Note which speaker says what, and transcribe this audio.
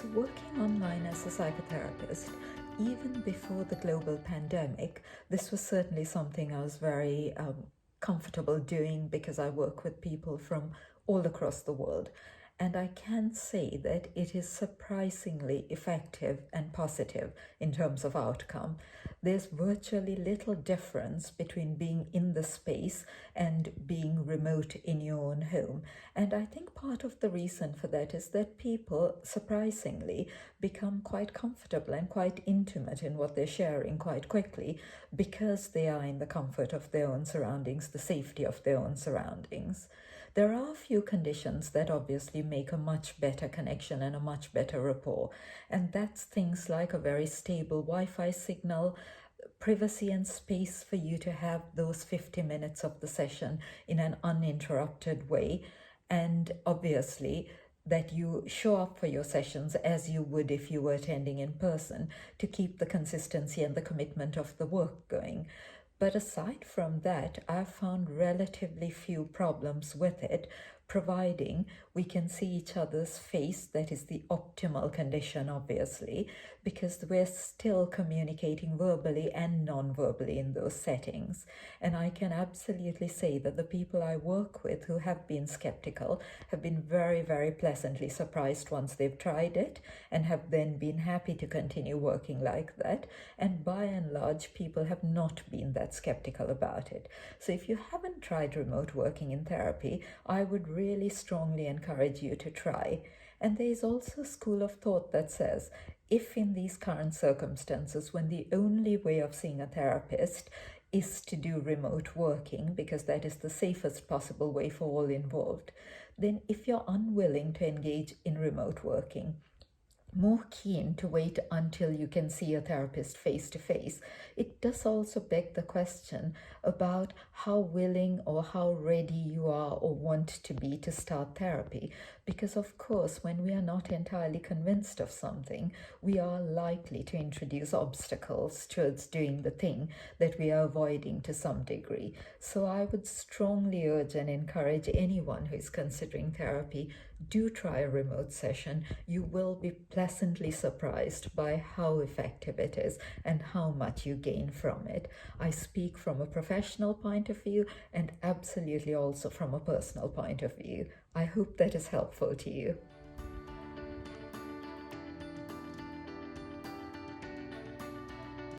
Speaker 1: So working online as a psychotherapist, even before the global pandemic, this was certainly something I was very comfortable doing because I work with people from all across the world. And I can say that it is surprisingly effective and positive in terms of outcome. There's virtually little difference between being in the space and being remote in your own home. And I think part of the reason for that is that people, surprisingly, become quite comfortable and quite intimate in what they're sharing quite quickly because they are in the comfort of their own surroundings, the safety of their own surroundings. There are a few conditions that obviously make a much better connection and a much better rapport, and that's things like a very stable Wi-Fi signal, privacy and space for you to have those 50 minutes of the session in an uninterrupted way, and obviously that you show up for your sessions as you would if you were attending in person to keep the consistency and the commitment of the work going. But aside from that, I've found relatively few problems with it, providing we can see each other's face. That is the optimal condition, obviously, because we're still communicating verbally and non-verbally in those settings. And I can absolutely say that the people I work with who have been skeptical have been very, very pleasantly surprised once they've tried it and have then been happy to continue working like that. And by and large, people have not been that skeptical about it. So if you haven't tried remote working in therapy, I would really strongly encourage you to try. And there is also a school of thought that says, if in these current circumstances, when the only way of seeing a therapist is to do remote working, because that is the safest possible way for all involved, then if you're unwilling to engage in remote working, more keen to wait until you can see a therapist face to face, it does also beg the question about how willing or how ready you are or want to be to start therapy. Because of course, when we are not entirely convinced of something, we are likely to introduce obstacles towards doing the thing that we are avoiding to some degree. So I would strongly urge and encourage anyone who is considering therapy, do try a remote session. You will be pleasantly surprised by how effective it is and how much you gain from it. I speak from a professional point of view and absolutely also from a personal point of view. I hope that is helpful to you.